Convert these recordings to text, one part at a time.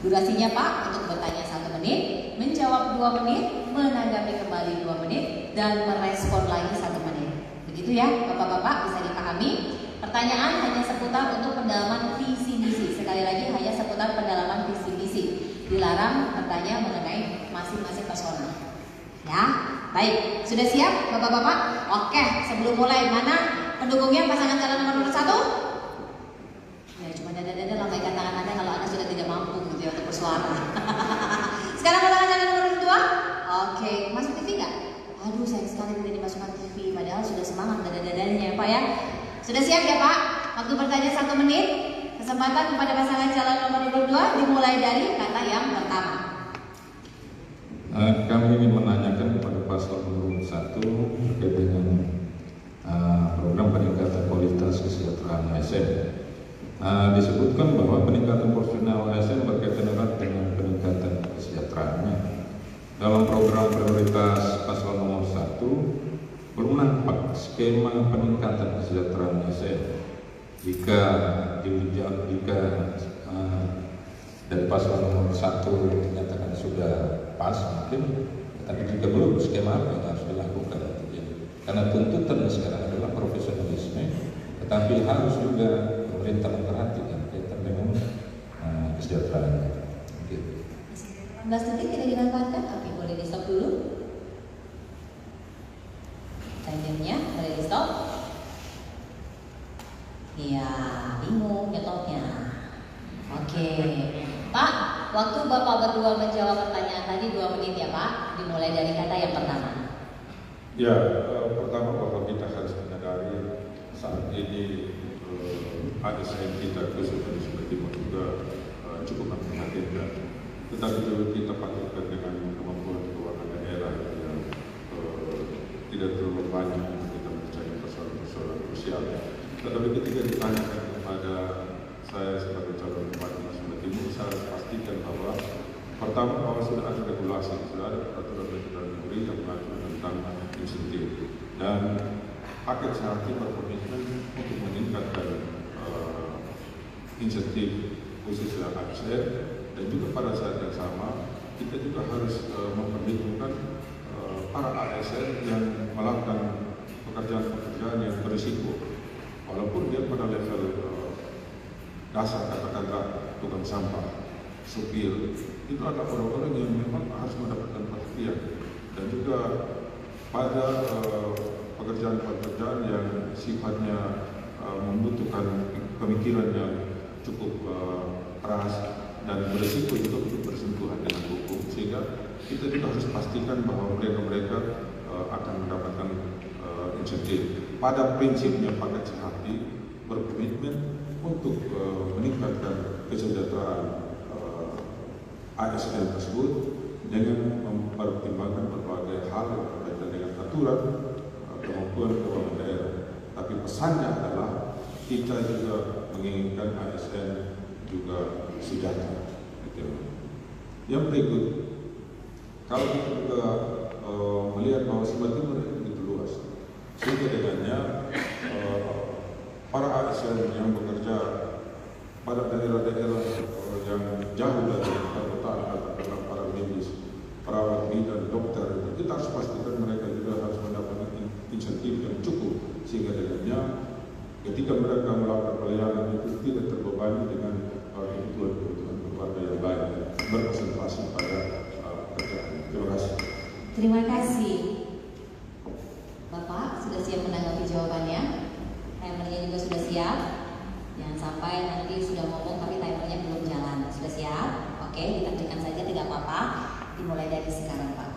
Durasinya Pak untuk bertanya 1 menit, menjawab 2 menit, menanggapi kembali 2 menit, dan merespon lagi 1 menit. Begitu ya Bapak-Bapak, bisa dipahami? Pertanyaan hanya seputar untuk pendalaman visi misi. Sekali lagi hanya seputar pendalaman visi misi. Dilarang bertanya mengenai masing-masing personal. Ya, baik. Sudah siap Bapak-Bapak? Oke, sebelum mulai, mana pendukungnya pasangan calon nomor 1? Ya, cuma dada-dada, lambaikan tangan Anda kalau Anda sudah tidak mampu gitu ya untuk bersuara. Sekarang pasangan calon nomor 2? Oke, masuk TV nggak? Aduh, sayang sekali tidak dimasukkan TV, padahal sudah semangat dada-dadanya Pak ya. Sudah siap ya Pak? Waktu bertanya 1 menit. Kesempatan kepada pasangan calon nomor 2 dimulai dari kata yang pertama. Kami ingin menanyakan kepada paslon nomor 1 terkait dengan program peningkatan kualitas kesejahteraan ASN. Disebutkan bahwa peningkatan personal ASN berkaitan erat dengan peningkatan kesejahteraannya. Dalam program prioritas paslon nomor 1 belum nampak skema peningkatan kesejahteraan ASN. Jika dari paslon nomor 1 dinyatakan sudah pas mungkin, tapi jika belum, skema apa yang harus dilakukan? Karena tuntutan sekarang adalah profesionalisme, tetapi harus juga pemerintah memperhatikan kaitan dengan kesejahteraan. Gitu. 18 detik tidak dimanfaatkan? Oke, boleh di stop dulu. Timernya boleh di stop. Iya, bingung metodenya. Oke, Pak, waktu Bapak berdua menjawab pertanyaan tadi 2 menit ya Pak. Dimulai dari kata yang pertama. Ya, pertama bahwa kita harus menyadari saat ini ASN kita khususnya di Sumba Timur juga cukup memprihatinkan. Tetapi juga kita patutkan dengan kemampuan keuangan daerah yang tidak terlalu banyak kita percaya persoalan-persoalan krusial. Tetapi ketika ditanyakan kepada saya sebagai calon bupati Sumba Timur, saya pastikan bahwa pertama bahwa sudah ada regulasi, sudah ada peraturan negeri yang mengatur tentang insentif, dan paket sehati berkomitmen untuk meningkatkan insentif khususnya ASN, dan juga pada saat yang sama kita juga harus memperhitungkan para ASN yang melakukan pekerjaan-pekerjaan yang berisiko, walaupun dia pada level dasar, katakanlah tukang sampah, supir, itu ada orang-orang yang memang harus mendapatkan perhatian, dan juga pada pekerjaan-pekerjaan yang sifatnya membutuhkan pemikiran yang cukup keras dan berisiko juga untuk bersentuhan dengan hukum, sehingga kita juga harus pastikan bahwa mereka akan mendapatkan insentif. Pada prinsipnya paket sehati berkomitmen untuk meningkatkan kesejahteraan ASN tersebut dengan mempertimbangkan berbagai hal yang berkaitan dengan aturan kemampuan keuangan daerah. Tapi pesannya adalah kita juga menginginkan ASN juga sejahtera. Yang berikut, kalau kita juga melihat bahwa Sumba Timur itu begitu luas, sehingga dengannya para ASN yang bekerja pada daerah-daerah yang jauh dari perkotaan, katakanlah para medis, perawat bidan, dokter, kita harus pastikan mereka juga harus mendapatkan insentif yang cukup, sehingga dengannya ketika mereka melakukan pelayanan itu tidak terbebani dengan kebutuhan keluarga yang lain, berkonsentrasi pada pekerjaan. Terima kasih. Terima kasih. Bapak sudah siap menanggapi jawabannya? Timernya juga sudah siap. Jangan sampai nanti sudah ngomong tapi timernya belum jalan. Sudah siap? Oke, kita berikan saja, tidak apa-apa. Dimulai dari sekarang Pak.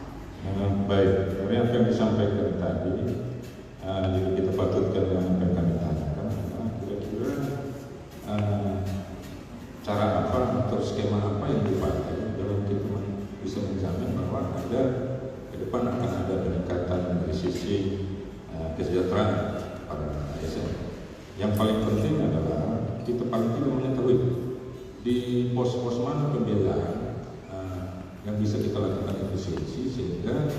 Baik, dari apa yang disampaikan tadi, jadi kita patutkan yang akan kami tanyakan, kira-kira cara apa atau skema apa yang dipakai dalam kita bisa menjamin bahwa ada ke depan akan ada peningkatan dari sisi kesejahteraan pada ASN. Yang paling penting adalah kita paling tidak mengetahui di pos-pos mana pembiayaan yang bisa kita lakukan efisiensi, sehingga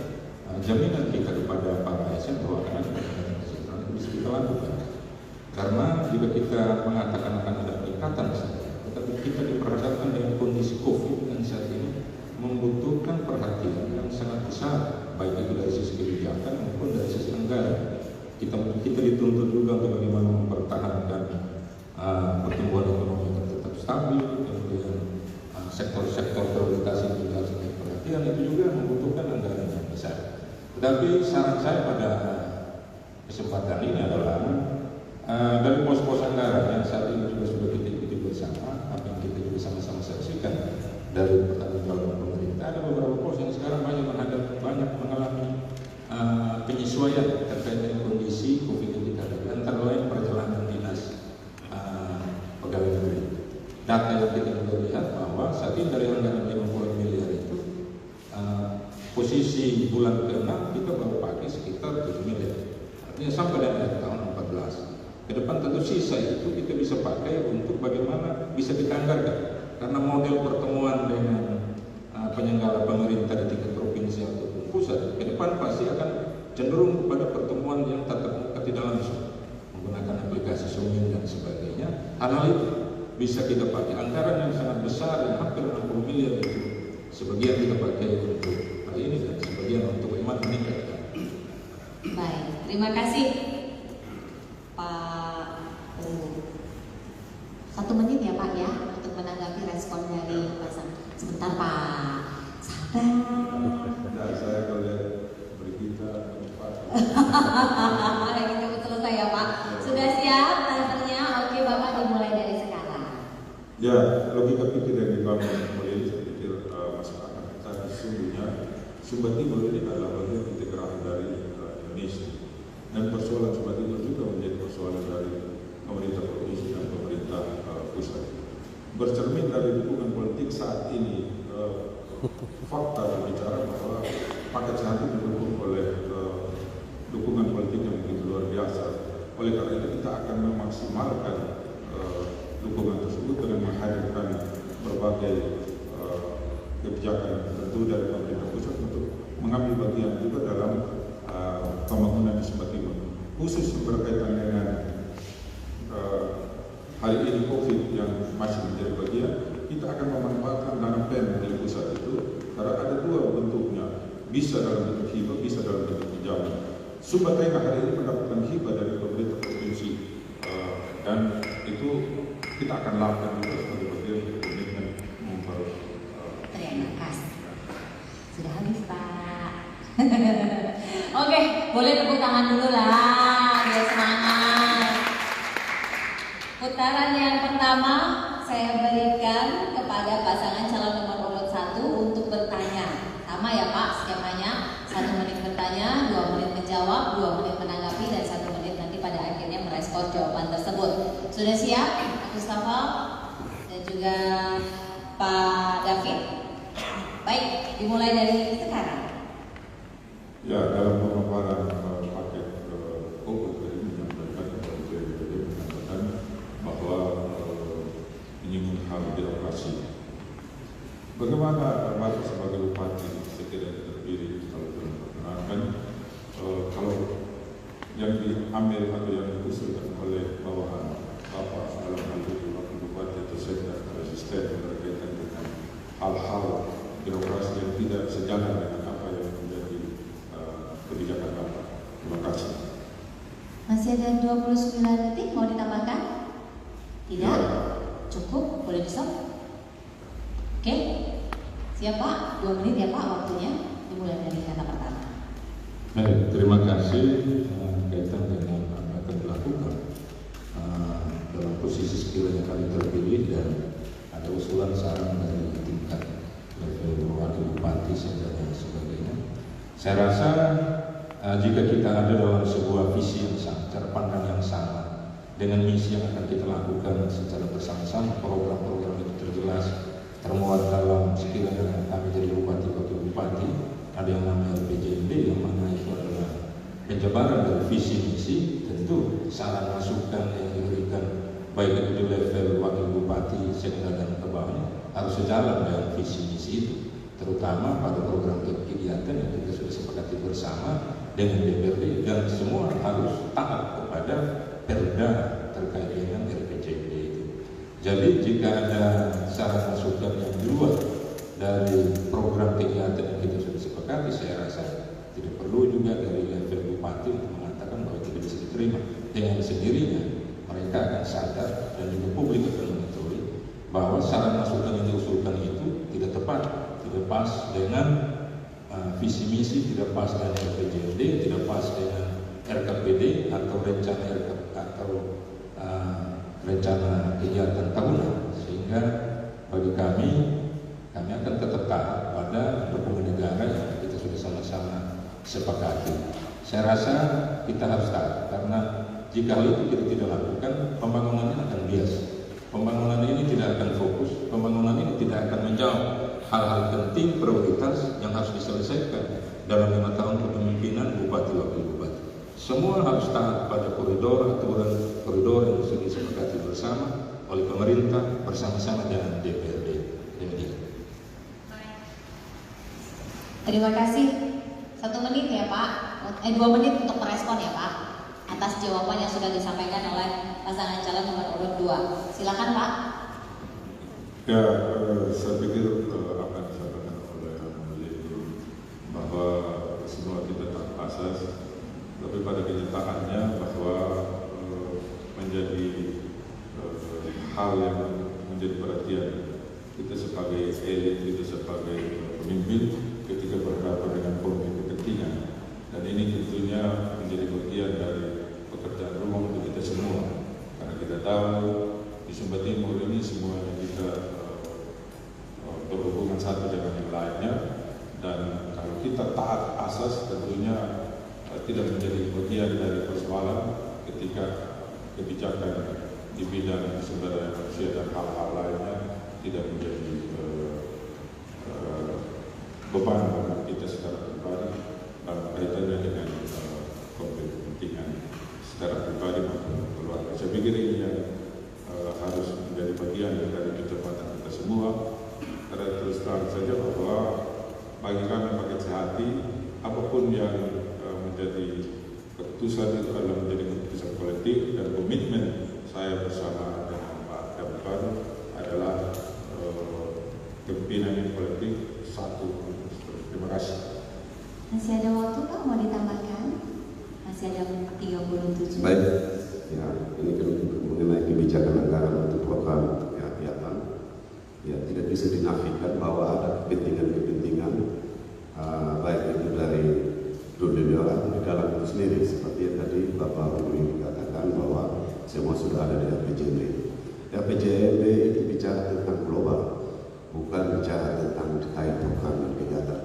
jaminan kita kepada para ASN bahwa akan ada peningkatan kesejahteraan bisa kita lakukan. Karena jika kita mengatakan akan ada peningkatan saja, tetapi kita diperhadapkan dengan kondisi COVID Tetapi saran saya pada kesempatan ini adalah dari pos-pos anggaran yang saat ini juga sudah kita ikuti bersama, apa yang kita juga sama-sama saksikan dari pertanggungjawaban pemerintah, ada beberapa pos yang sekarang banyak mengalami penyesuaian terkait dengan kondisi COVID yang kita hadapi, antara lain perjalanan dinas pegawai negeri. Data yang kita sudah lihat bahwa saat ini dari anggaran 50 miliar itu posisi bulan ke-6 kita baru pakai sekitar 7 miliar. Artinya sampai dengan tahun 14. Ke depan tentu sisa itu kita bisa pakai untuk bagaimana bisa kita anggarkan. Karena model pertemuan dengan penyelenggara pemerintah di tingkat provinsi ataupun pusat, ke depan pasti akan cenderung kepada pertemuan yang tatap muka tidak langsung, menggunakan aplikasi Zoom dan sebagainya. Hal itu bisa kita pakai anggaran yang sangat besar yang hampir 60 miliar itu. Sebagian kita pakai untuk hal ini dan sebagian untuk bagaimana meningkatkan. Baik, terima kasih Pak. 1 menit ya Pak ya untuk menanggapi respon dari pasang. Sebentar Pak, sabar. Nah, saya kalau berita Pak. Kita selesai ya Pak. Sudah siap timernya? Oke Bapak, dimulai dari sekarang. Ya, logika pikir yang dibangun oleh saya pikir masyarakat kita sesungguhnya Sumba Timur ini adalah bagian integrasi dari Indonesia, dan persoalan Sumba Timur juga menjadi persoalan dari pemerintah provinsi dan pemerintah pusat. Bercermin dari dukungan politik saat ini, fakta berbicara bahwa paket sehat itu didukung oleh dukungan politik yang begitu luar biasa. Oleh karena itu kita akan memaksimalkan dukungan tersebut dengan menghadirkan berbagai kebijakan tentu dari pemerintah pusat untuk mengambil bagian juga dalam pembangunan di Sumba Timur, khusus berkaitan dengan hari ini COVID yang masih menjadi bagian. Kita akan memanfaatkan dana PEN dari pusat itu karena ada 2 bentuknya, bisa dalam bentuk hibah, bisa dalam bentuk pinjaman. Sumba Tengah hari ini mendapatkan hibah dari pemerintah provinsi, dan itu kita akan lakukan juga sebagai bagian dari komitmen memperoleh. Terima kasih. Sudah habis Pak. Oke, boleh tepuk tangan dulu lah, biar semangat. Putaran yang pertama saya berikan kepada pasangan calon nomor urut 1 untuk bertanya. Sama ya Pak, skemanya 1 menit bertanya, 2 menit menjawab, 2 menit menanggapi, dan 1 menit nanti pada akhirnya merespon jawaban tersebut. Sudah siap Pak Mustafa dan juga Pak David? Baik, dimulai dari sekarang. Ya, dalam pemaparan paket COVID tadi menyampaikan kepada BPD mengatakan bahwa menyinggung hal birokrasi. Bagaimana Bapak sebagai bupati sekiranya terpilih kalau berkenan, kalau yang diambil atau yang diusulkan oleh bawahan Bapak dalam hal itu Wakil Bupati atau sekda resisten berkaitan dengan hal-hal birokrasi yang tidak sejalan dengan apa yang menjadi kebijakan Bapak. Terima kasih. Masih ada 29 detik, mau ditambahkan? Tidak? Ya. Cukup? Boleh di-stop? Oke, siap Pak? 2 menit ya Pak waktunya. Dimulai dari kata pertama. Baik, terima kasih. Kaitan dengan apa yang akan dilakukan dalam posisi sekiranya kami terpilih dan ada usulan saran dari tingkat level wakil bupati dan sebagainya. Saya rasa jika kita ada dalam sebuah visi yang sama, cara pandang yang sama, dengan misi yang akan kita lakukan secara bersama-sama, program-program itu terjelas termuat dalam sekiranya kami jadi bupati wakil bupati, ada yang namanya RPJMD yang mana itu adalah penjabaran dari visi misi. Tentu saran masukan yang diberikan baik itu di level wakil bupati, sekda dan ke bawahnya harus sejalan dengan visi misi itu, terutama pada program kegiatan yang kita sudah sepakati bersama dengan DPRD, dan semua harus taat kepada perda terkait dengan RPJMD itu. Jadi jika ada saran masukan yang di luar dari program kegiatan yang kita sudah sepakati, saya rasa tidak perlu juga dari level bupati untuk mengatakan bahwa tidak bisa diterima. Dengan sendirinya mereka akan sadar dan juga publik akan mengetahui bahwa saran masukan yang diusulkan itu tidak tepat, tidak pas dengan visi misi tidak pas dengan RPJMD, tidak pas dengan RKPD atau rencana kegiatan tahunan, sehingga bagi kami akan tetap taat pada dokumen negara yang kita sudah sama-sama sepakati. Saya rasa kita harus taat, karena jika hal itu kita tidak lakukan, pembangunan ini akan bias. Pembangunan ini tidak akan fokus, pembangunan ini tidak akan menjawab hal-hal penting prioritas yang harus diselesaikan dalam 5 tahun kepemimpinan Bupati Wakil Bupati. Semua harus taat pada koridor, aturan koridor yang sudah disepakati bersama oleh pemerintah bersama-sama dengan DPRD. Demikian. Terima kasih. 1 menit ya Pak, 2 menit untuk merespon ya Pak atas jawaban yang sudah disampaikan oleh pasangan calon nomor urut 2. Silakan Pak. Ya, saya pikir apa yang disampaikan oleh beliau bahwa semua kita taat asas, tapi pada kenyataannya bahwa menjadi hal yang menjadi perhatian kita sebagai elit, kita sebagai pemimpin ketika berhadapan dengan konflik kepentingan, dan ini tentunya menjadi bagian dari pekerjaan rumah untuk kita semua, karena kita tahu di Sumba Timur ini semuanya kita berhubungan satu dengan yang lainnya, dan kalau kita taat asas tentunya tidak menjadi bagian dari persoalan ketika kebijakan di bidang sumber daya manusia dan hal-hal lainnya tidak menjadi beban bagi kita secara pribadi dalam kaitannya dengan konflik kepentingan secara pribadi maupun keluarga. Saya pikir ini yang harus menjadi bagian dari kecepatan kita semua, karena terus terang saja bahwa bagi kami pakai hati apapun yang menjadi keputusan itu adalah menjadi keputusan kolektif, dan komitmen saya bersama dengan Pak Kapten adalah kepimpinan yang kolektif satu. Terima kasih. Masih ada waktu Pak, mau ditambahkan? Masih ada 37. Baik, ya ini kan mengenai kebijakan anggaran untuk program kegiatan. Ya tidak bisa dinafikan bahwa ada kepentingan-kepentingan baik itu dari dunia atau di dalam itu sendiri, seperti yang tadi Bapak Uli katakan bahwa semua sudah ada di RPJMD. RPJMD itu bicara tentang global, bukan bicara tentang terkait program dan kegiatan.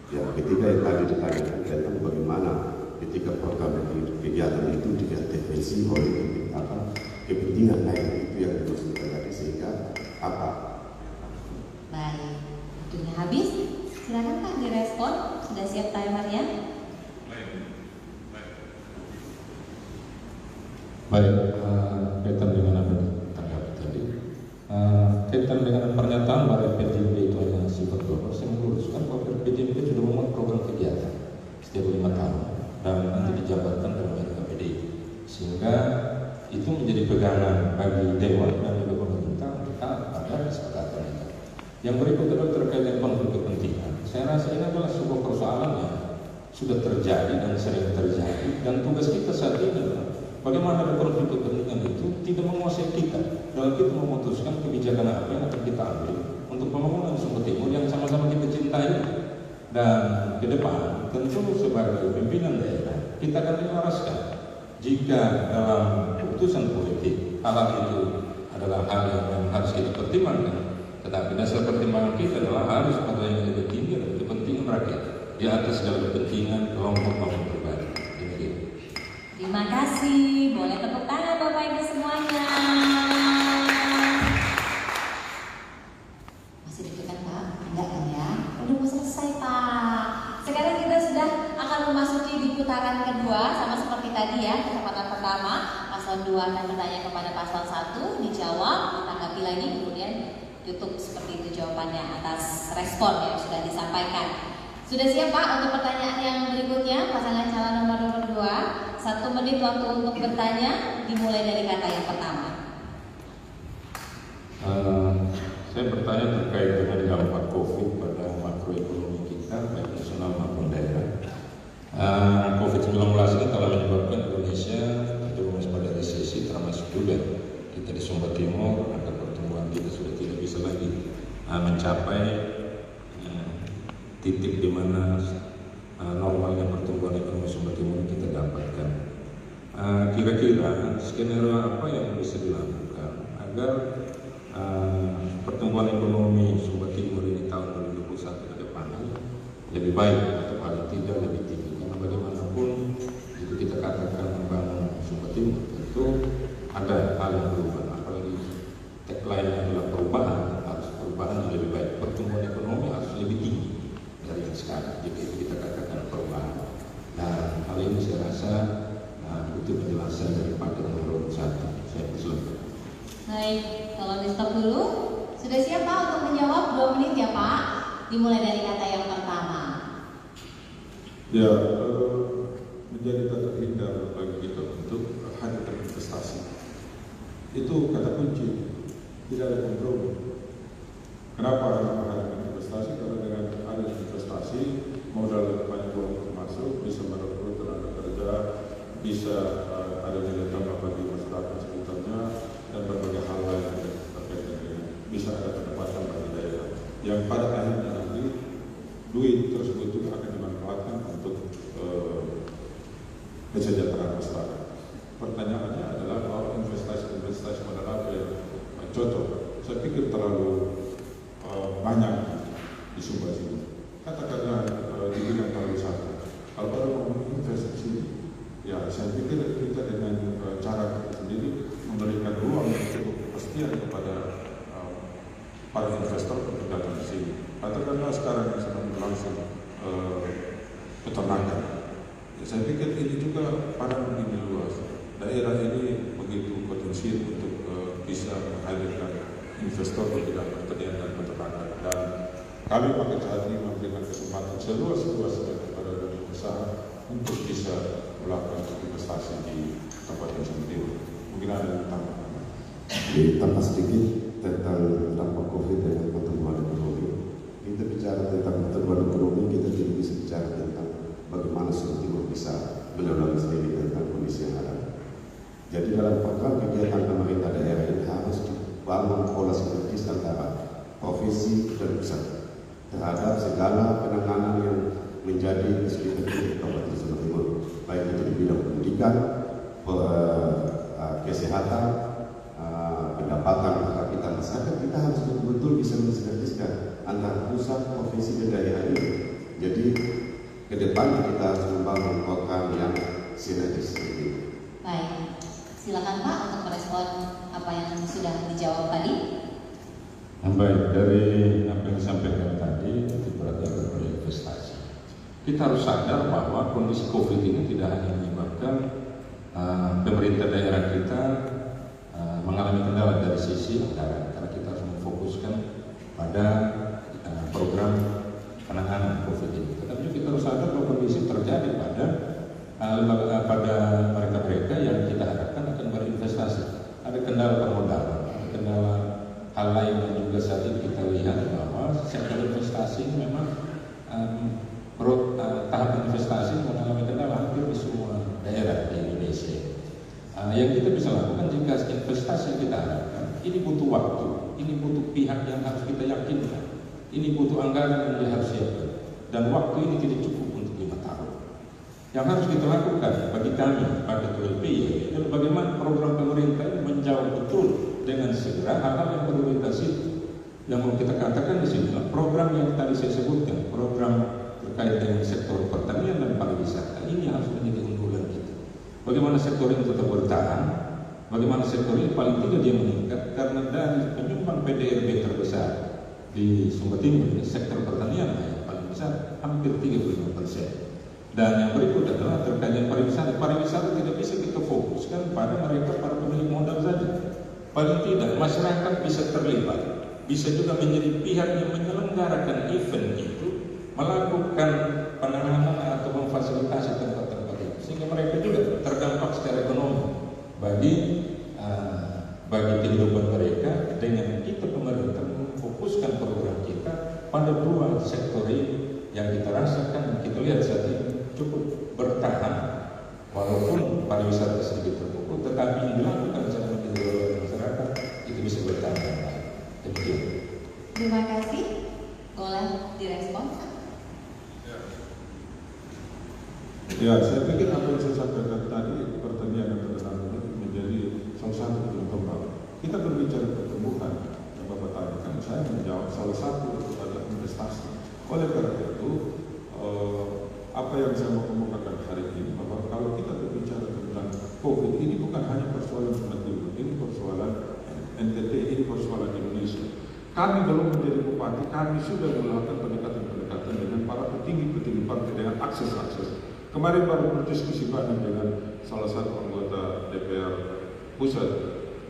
Ya, ketika yang tadi ditanyakan tentang bagaimana ketika program dan kegiatan itu diintervensi oleh kepentingan lain, itu yang dimaksudkan tadi, sehingga apa? Baik, waktunya habis. Silakan Pak direspon. Sudah siap timernya? Baik, kaitan dengan apa tanggapan tadi, kaitan dengan pernyataan bahwa RPJMD itu hanya sifat global, saya meluruskan bahwa RPJMD sudah memuat program kegiatan setiap 5 tahun dan nanti dijabarkan dalam RKPD, sehingga itu menjadi pegangan bagi Dewan dan juga pemerintah untuk pada kesepakatan itu. Yang berikut adalah terkait dengan konflik kepentingan. Saya rasa ini adalah sebuah persoalan yang sudah terjadi dan sering terjadi, dan tugas kita saat ini adalah bagaimana ada konflik kepentingan itu tidak menguasai kita dalam kita memutuskan kebijakan apa yang akan kita ambil untuk pembangunan Sumba Timur yang sama-sama kita cintai. Dan ke depan tentu sebagai pimpinan daerah kita akan menyelaraskan jika dalam keputusan politik hal itu adalah hal yang harus kita pertimbangkan, tetapi dasar pertimbangan kita adalah harus pada yang lebih tinggi adalah kepentingan rakyat di atas segala kepentingan kelompok maupun pribadi. Demikian. Terima kasih. Boleh tepuk tangan Bapak Ibu semuanya. Masih deg-degan Pak? Enggak kan ya? Udah mau selesai Pak. Sekarang kita sudah akan memasuki di putaran kedua, sama seperti tadi ya. Kesempatan pertama paslon 2 akan bertanya kepada paslon 1, dijawab, ditanggapi lagi, kemudian tutup seperti itu jawabannya atas respon yang sudah disampaikan. Sudah siap Pak untuk pertanyaan yang berikutnya? Pasangan calon nomor 2, 1 menit waktu untuk bertanya, dimulai dari kata yang pertama. Saya bertanya terkait dengan dampak COVID pada makroekonomi kita, baik nasional maupun daerah. COVID-19 ini telah menyebabkan Indonesia terjerumus pada resesi, termasuk juga kita di Sumba Timur, angka pertumbuhan kita sudah tidak bisa lagi mencapai titik di mana normalnya pertumbuhan ekonomi Sumba Timur kita dapatkan. Kira-kira skenario apa yang bisa dilakukan agar pertumbuhan ekonomi Sumba Timur ini tahun 2021 ke depan lebih baik atau paling tidak lebih tinggi? Karena bagaimanapun jika kita katakan membangun Sumba Timur itu ada hal yang berubah, apalagi tagline adalah perubahan, harus perubahan yang lebih baik, pertumbuhan ekonomi harus lebih tinggi dari yang sekarang. Jika itu kita katakan perubahan. Nah, hal ini saya rasa butuh penjelasan dari Pak nomor 1. Saya persilakan. Baik, kalau di stop dulu. Sudah siap Pak untuk menjawab 2 menit ya Pak? Dimulai dari kata yang pertama. Ya, menjadi tak terhindar bagi kita untuk hadirkan investasi. Itu kata kunci, tidak ada kompromi. Kenapa hadirkan investasi? Karena dengan adanya investasi, modal banyak uang masuk, bisa merekrut tenaga kerja, bisa ada nilai tambah bagi masyarakat sekitarnya, dan berbagai hal lain yang terkait dengan bisa ada pendapatan bagi daerah. Yang pada akhirnya nanti duit tersebut juga akan dimanfaatkan untuk kesejahteraan masyarakat. Pertanyaannya adalah bahwa investasi modal apa yang cocok. Saya pikir terlalu banyak di Sumba sini. Katakanlah di bidang pariwisata. Kalau baru mau investasi, ya saya pikir kita dengan cara kita sendiri memberikan ruang yang cukup kepastian kepada para investor untuk datang ke sini. Katakanlah sekarang yang sedang berlangsung peternakan. Ya, saya pikir ini juga padang ini luas. Daerah ini begitu potensial untuk bisa menghadirkan investor di bidang pertanian dan peternakan. Dan kami pakai saat ini memberikan kesempatan seluas-luasnya kepada dunia usaha untuk bisa melakukan investasi di tempat yang sendiri. Mungkin ada yang tambahkan. Tambah sedikit tentang dampak COVID dengan pertumbuhan ekonomi. Kita bicara tentang pertumbuhan ekonomi, kita tidak bisa bicara tentang bagaimana Sumba Timur bisa menangani sendiri tentang kondisi yang ada. Jadi dalam program kegiatan pemerintah daerah ini harus dibangun pola sinergis antara provinsi dan pusat terhadap segala penanganan yang menjadi kesulitan di Kabupaten Sumba Timur, baik itu di bidang pendidikan, kesehatan, pendapatan kapita masyarakat. Kita harus betul-betul bisa mensinergiskan antara pusat, provinsi, dan daerah ini. Jadi ke depan kita harus membangun program yang sinergis ini. Baik, silakan Pak untuk merespon apa yang sudah dijawab tadi. Baik, dari apa yang disampaikan tadi, itu berarti ada investasi. Kita harus sadar bahwa kondisi COVID ini tidak hanya menyebabkan pemerintah daerah kita mengalami kendala dari sisi anggaran, karena kita harus memfokuskan pada program penanganan COVID ini. Tetapi kita harus sadar bahwa kondisi terjadi pada mereka-mereka yang kita harapkan akan berinvestasi. Ada kendala permodalan, ada kendala hal lain yang juga saat ini kita lihat bahwa sektor investasi ini memang tahap investasi mengalami kendala hampir di semua daerah di Indonesia. Yang kita bisa lakukan jika investasi yang kita harapkan ini butuh waktu, ini butuh pihak yang harus kita yakinkan, ini butuh anggaran yang dia harus siapkan, dan waktu ini tidak cukup untuk 5 tahun. Yang harus kita lakukan bagi kami pada KLPI adalah bagaimana program pemerintah ini menjawab betul dengan segera hal-hal yang prioritas itu. Yang mau kita katakan di sini program yang tadi saya sebutkan, program terkait dengan sektor pertanian dan pariwisata ini harus menjadi unggulan kita. Bagaimana sektor ini tetap bertahan, bagaimana sektor ini paling tidak dia meningkat, karena dari penyumbang PDRB terbesar di Sumba Timur ini sektor pertanian yang paling besar, hampir 35%. Dan yang berikut adalah terkait dengan pariwisata. Pariwisata tidak bisa kita fokuskan pada mereka para pemilik modal saja. Paling tidak masyarakat bisa terlibat, bisa juga menjadi pihak yang menyelenggarakan event itu, melakukan penanganan atau memfasilitasi tempat-tempat itu, sehingga mereka juga terdampak secara ekonomi bagi kehidupan mereka. Dengan kita pemerintah memfokuskan program kita pada 2 sektor ini yang kita rasakan dan kita lihat saat ini cukup bertahan, walaupun pariwisata sedikit terpukul, tetapi yang dilakukan secara menyeluruh oleh masyarakat itu bisa bertahan. Demikian. Terima kasih. Boleh direspon? Ya, saya pikir apa yang saya sampaikan tadi, pertanian dan peternakan itu menjadi salah satu yang kembang. Kita berbicara pertumbuhan, yang Bapak tanyakan, saya menjawab salah satu itu adalah investasi. Oleh karena itu, apa yang saya mau kemukakan hari ini, bahwa kalau kita berbicara tentang COVID, ini bukan hanya persoalan Sumatera Timur, ini persoalan NTT, ini persoalan Indonesia. Kami belum menjadi bupati, kami sudah melakukan pendekatan-pendekatan dengan para petinggi-petinggi partai dengan akses-akses. Kemarin baru berdiskusi banyak dengan salah satu anggota DPR pusat,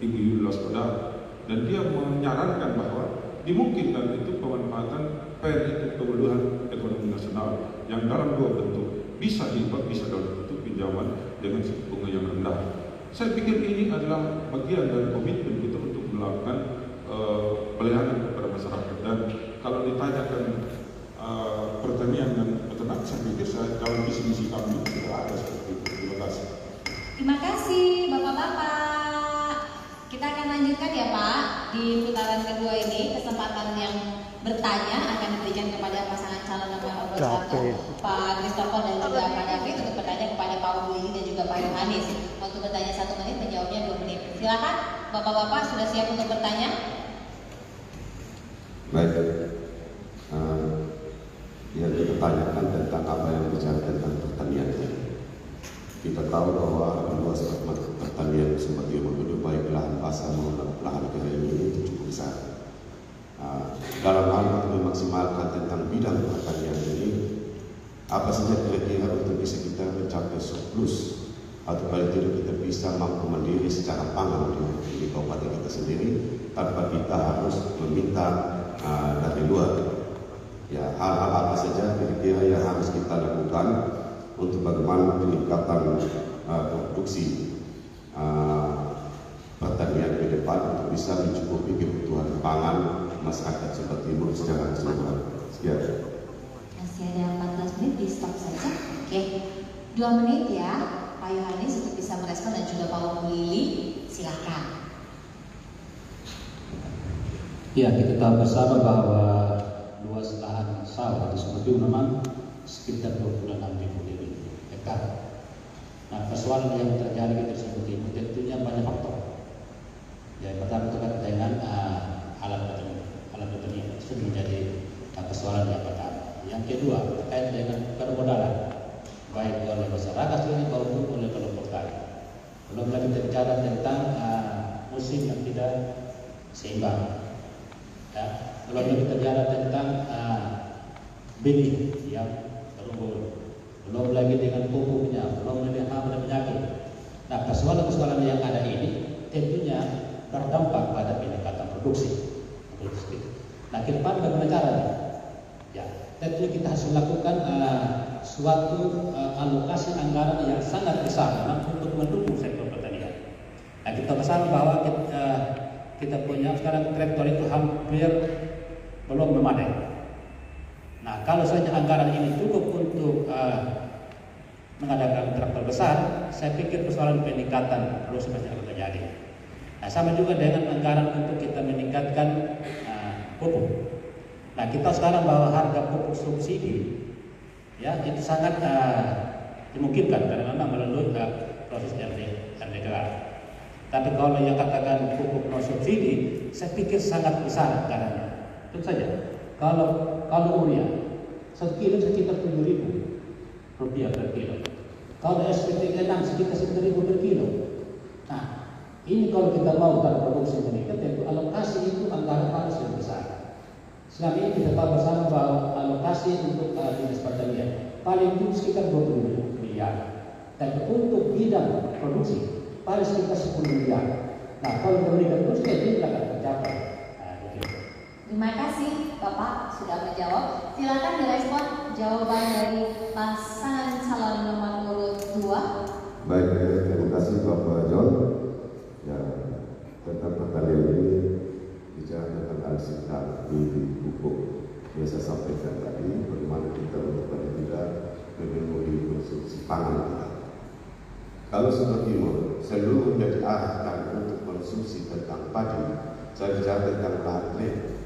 Ibu Yulas Kodar, dan dia menyarankan bahwa dimungkinkan itu pemanfaatan PEN itu pemulihan ekonomi nasional yang dalam dua bentuk, bisa hibah, bisa dalam bentuk pinjaman dengan suku bunga yang rendah. Saya pikir ini adalah bagian dari komitmen kita untuk melakukan pelayanan kepada masyarakat. Dan kalau ditanyakan pertanian dan peternak, saya pikir dalam visi-misi kami tidak ada seperti itu. Terima kasih. Terima kasih Bapak-Bapak. Kita akan lanjutkan ya Pak. Di putaran kedua ini kesempatan yang bertanya akan diberikan kepada pasangan calon nomor urut 1 Pak Christopher dan juga Pak David untuk bertanya kepada Pak Willy dan juga Pak Yohanes. Untuk bertanya 1 menit, menjawabnya 2 menit. Silakan Bapak-Bapak, sudah siap untuk bertanya? Baik. Yang kita tanyakan tentang apa yang bicara tentang pertanian. Kita tahu bahwa luas pertanian Sumatera Timur itu baik lahan basah maupun lahan kering ini itu cukup besar. Dalam hal untuk memaksimalkan tentang bidang pertanian ini, apa saja kira-kira untuk bisa kita mencapai surplus atau paling tidak kita bisa mampu mandiri secara pangan di kabupaten kita sendiri tanpa kita harus meminta dari luar. Ya, hal-hal apa saja kira-kira yang harus kita lakukan untuk bagaimana peningkatan produksi pertanian ke depan untuk bisa mencukupi kebutuhan pangan masyarakat Sumatera Timur secara keseluruhan. Sekian. Masih ada 14 menit, di stop saja. Oke, 2 menit ya Pak Yohanes untuk bisa merespon dan juga Pak Willy. Silakan. Ya, kita tahu bersama bahwa luas lahan sawah di Sumatera Timur memang sekitar 26.000 hektar. Nah, persoalan yang terjadi di Sumatera Timur tentunya banyak faktor. Yang pertama itu kan dengan alat pertanian itu menjadi persoalan yang pertama. Yang kedua terkait dengan permodalan, baik oleh masyarakat sendiri maupun oleh kelompok tani. Belum lagi bicara tentang musim yang tidak seimbang. Ya, kalau kita bicara tentang benih yang terunggul, belum lagi dengan pupuknya, belum lagi hama dan penyakit. Nah, persoalan-persoalan yang ada ini tentunya berdampak pada peningkatan produksi. Nah, ke depan bagaimana caranya? Ya, tentunya kita harus melakukan suatu alokasi anggaran yang sangat besar untuk mendukung sektor pertanian. Nah, kita bersama bahwa kita punya sekarang traktor itu hampir belum memadai. Nah, kalau saja anggaran ini cukup untuk mengadakan traktor besar, saya pikir persoalan peningkatan produksi masih akan terjadi. Nah, sama juga dengan anggaran untuk kita meningkatkan pupuk. Nah, kita sekarang bahwa harga pupuk subsidi, ya itu sangat dimungkinkan karena memang melalui proses RDKA. Tapi kalau yang katakan pupuk non subsidi, saya pikir sangat besar anggarannya. Tentu saja, kalau urea 1 kilo sekitar 7.000 rupiah per kilo. Kalau SPT 6 sekitar 10.000 per kilo. Nah, ini kalau kita mau produksi meningkat, tentu alokasi itu anggaran harus lebih besar. Selama ini kita tahu bersama bahwa alokasi untuk dinas pertanian paling tinggi sekitar 20 miliar. Tapi untuk bidang produksi paling sekitar 10 miliar. Nah, kalau meningkat terus itu akan tercapai. Terima kasih Bapak sudah menjawab. Silakan direspon jawaban dari pasangan calon nomor urut 2. Baik, terima kasih Bapak John. Ya, tentang pertanian ini bicara tentang alsitan di pupuk yang saya sampaikan tadi, bagaimana kita untuk tidak memenuhi konsumsi pangan kita. Kalau Sumatera Timur seluruhnya diarahkan untuk konsumsi tentang padi, saya bicara tentang lahan kering.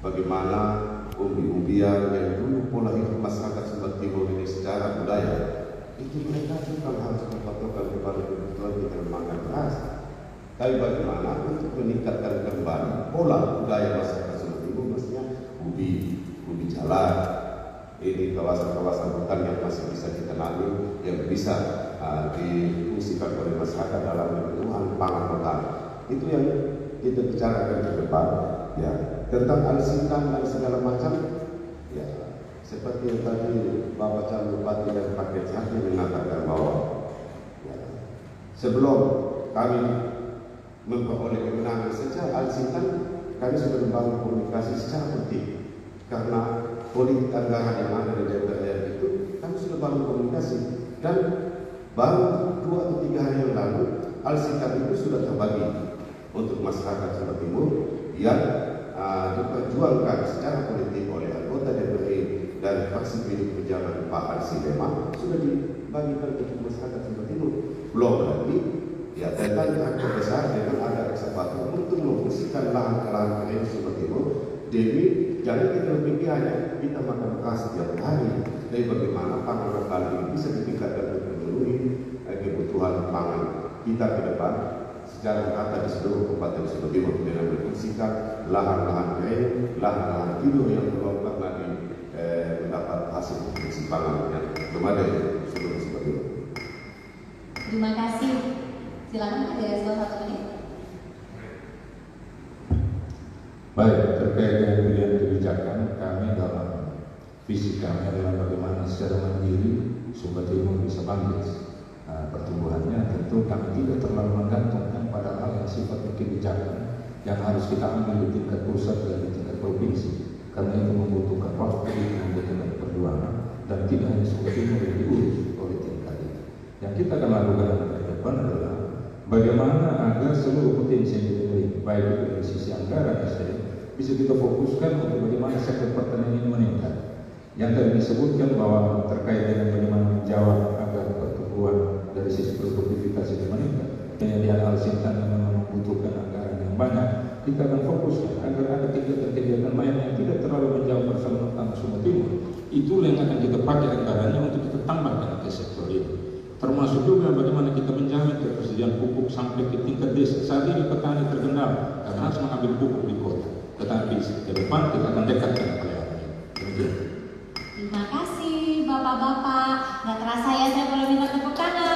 bagaimana umbi-umbian yang dulu pola hidup masyarakat Sumba Timur ini secara budaya itu mereka bukan harus berpatokan kepada kebutuhan di makan beras, tapi bagaimana untuk meningkatkan kembali pola budaya masyarakat Sumba Timur, maksudnya ubi jalan, ini kawasan-kawasan hutan yang masih bisa ditanami, yang bisa difungsikan oleh masyarakat dalam kebutuhan pangan lokal. Itu yang kita bicarakan ke depan, ya, tentang al-sintan dan segala macam, ya, seperti yang tadi Bapak Calon Bupati dan Paket Hati mengatakan bahwa ya, sebelum kami memperoleh kemenangan secara al-sintan, kami sudah membangun komunikasi secara penting karena politik anggaran yang ada di DPR itu kami sudah bangun komunikasi, dan baru 2 atau 3 hari yang lalu al-sintan itu sudah terbagi untuk masyarakat Sumba Timur yang diperjuangkan secara politik oleh anggota DPR dan fraksi PDI Perjuangan Pak Arsi Lema, sudah dibagikan untuk masyarakat Sumba Timur. Belum lagi ya tentang hak besar dengan ada kesempatan untuk memfungsikan lahan-lahan kering Sumba Timur demi jangan kita berpikir hanya kita makan beras setiap hari, tapi bagaimana pangan lokal ini bisa ditingkatkan untuk memenuhi kebutuhan pangan kita ke depan secara merata di seluruh Kabupaten Sumba Timur dengan memfungsikan lahan-lahan kering, lahan-lahan tidur yang belum pernah mendapat hasil produksi pangan yang memadai di seluruh Sumba Timur. Terima kasih. Silakan ada salah 1 menit. Baik, terkait dengan pilihan kebijakan, kami dalam visi kami adalah bagaimana secara mandiri Sumba Timur bisa bangkit. Pertumbuhannya tentu kami tidak terlalu menggantungkan pada hal yang sifatnya kebijakan yang harus kita ambil di tingkat pusat dan di tingkat provinsi, karena itu membutuhkan waktu, membutuhkan perjuangan, dan tidak hanya Sumba Timur yang diurus oleh tingkat itu. Yang kita akan lakukan ke depan adalah bagaimana agar seluruh potensi yang dimiliki, baik itu dari sisi anggaran SDM, bisa kita fokuskan untuk bagaimana sektor pertanian ini meningkat. Yang tadi disebutkan bahwa terkait dengan bagaimana menjawab agar pertumbuhan dari sisi produktivitas itu meningkat, penyediaan al-sintan yang memang membutuhkan anggaran yang banyak, kita akan fokuskan agar ada kegiatan-kegiatan lain yang tidak terlalu menjauh bersama tentang Sumba Timur. Itulah yang akan kita pakai anggarannya untuk kita tambahkan ke sektor ini. Termasuk juga bagaimana kita menjamin ketersediaan pupuk sampai ke tingkat desa. Saat ini petani terkendala karena harus mengambil pupuk di kota. Tetapi ke depan kita akan dekatkan pelayanan. Demikian. Terima kasih Bapak-bapak. Nggak terasa ya saya boleh minta tepuk tangan.